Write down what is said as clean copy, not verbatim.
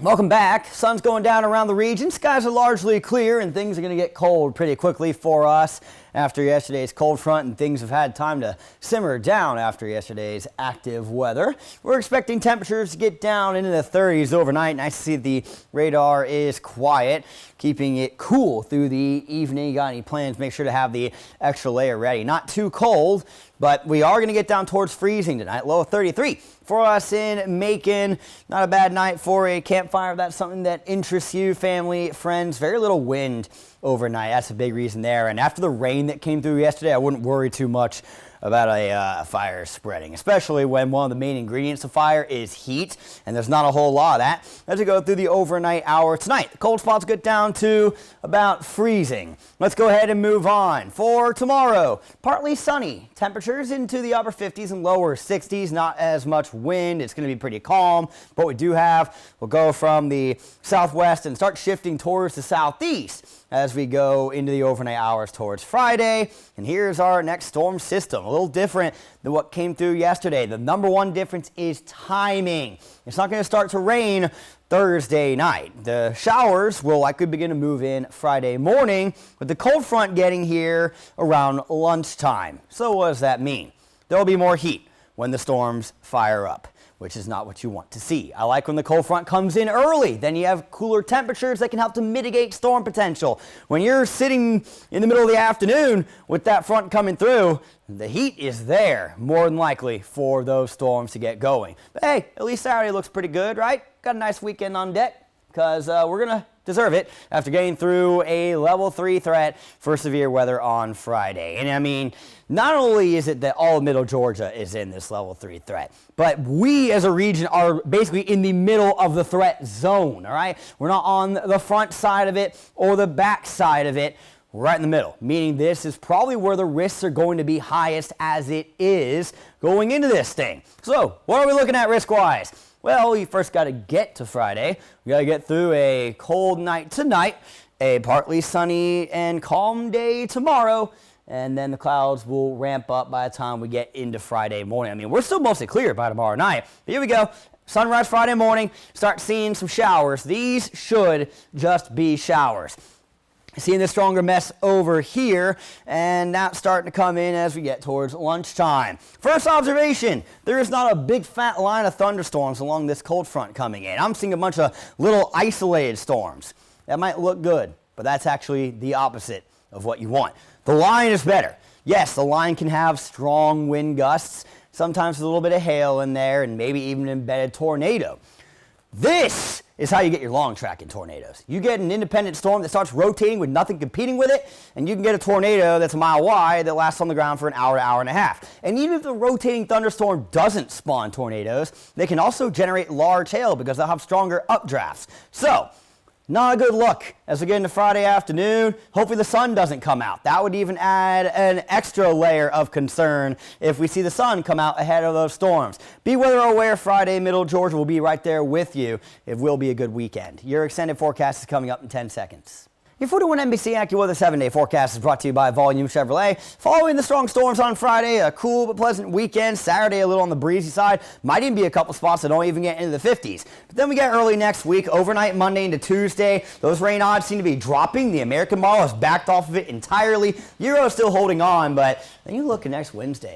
Welcome back. Sun's going down around the region. Skies are largely clear and things are going to get cold pretty quickly for us after yesterday's cold front, and things have had time to simmer down after yesterday's active weather. We're expecting temperatures to get down into the 30s overnight. Nice to see the radar is quiet, keeping it cool through the evening. You got any plans? Make sure to have the extra layer ready. Not too cold, but we are going to get down towards freezing tonight. Low of 33 for us in Macon. Not a bad night for a campfire if that's something that interests you, family, friends. Very little wind overnight. That's a big reason there. And after the rain that came through yesterday, I wouldn't worry too much about a fire spreading, especially when one of the main ingredients of fire is heat, and there's not a whole lot of that. As we go through the overnight hour tonight, the cold spots get down to about freezing. Let's go ahead and move on. For tomorrow, partly sunny. Temperatures into the upper 50s and lower 60s. Not as much wind. It's going to be pretty calm. But we do have, we'll go from the southwest and start shifting towards the southeast as we go into the overnight hours towards Friday. And here's our next storm system. A little different than what came through yesterday. The number one difference is timing. It's not going to start to rain Thursday night. The showers will likely begin to move in Friday morning, with the cold front getting here around lunchtime. So what does that mean? There'll be more heat when the storms fire up, which is not what you want to see. I like when the cold front comes in early. Then you have cooler temperatures that can help to mitigate storm potential. When you're sitting in the middle of the afternoon with that front coming through, the heat is there more than likely for those storms to get going. But hey, at least Saturday looks pretty good, right? Got a nice weekend on deck because we're going to deserve it after getting through a level 3 threat for severe weather on Friday. And I mean, not only is it that all of Middle Georgia is in this level 3 threat, but we as a region are basically in the middle of the threat zone, all right? We're not on the front side of it or the back side of it. We're right in the middle, meaning this is probably where the risks are going to be highest as it is going into this thing. So what are we looking at risk-wise? Well, we first got to get to Friday. We got to get through a cold night tonight, a partly sunny and calm day tomorrow, and then the clouds will ramp up by the time we get into Friday morning. I mean, we're still mostly clear by tomorrow night. But here we go. Sunrise Friday morning, start seeing some showers. These should just be showers. Seeing the stronger mess over here, and that's starting to come in as we get towards lunchtime. First observation, there is not a big fat line of thunderstorms along this cold front coming in. I'm seeing a bunch of little isolated storms. That might look good, but that's actually the opposite of what you want. The line is better. Yes, the line can have strong wind gusts, sometimes a little bit of hail in there, and maybe even an embedded tornado. This is how you get your long tracking tornadoes. You get an independent storm that starts rotating with nothing competing with it, and you can get a tornado that's a mile wide that lasts on the ground for an hour to hour and a half. And even if the rotating thunderstorm doesn't spawn tornadoes, they can also generate large hail because they'll have stronger updrafts. So, not a good look as we get into Friday afternoon. Hopefully the sun doesn't come out. That would even add an extra layer of concern if we see the sun come out ahead of those storms. Be weather aware Friday. Middle Georgia will be right there with you. It will be a good weekend. Your extended forecast is coming up in 10 seconds. Your 41 NBC AccuWeather 7-day forecast is brought to you by Volume Chevrolet. Following the strong storms on Friday, a cool but pleasant weekend. Saturday, a little on the breezy side. Might even be a couple spots that don't even get into the 50s. But then we get early next week, overnight Monday into Tuesday. Those rain odds seem to be dropping. The American model has backed off of it entirely. Euro is still holding on, but then you look at next Wednesday.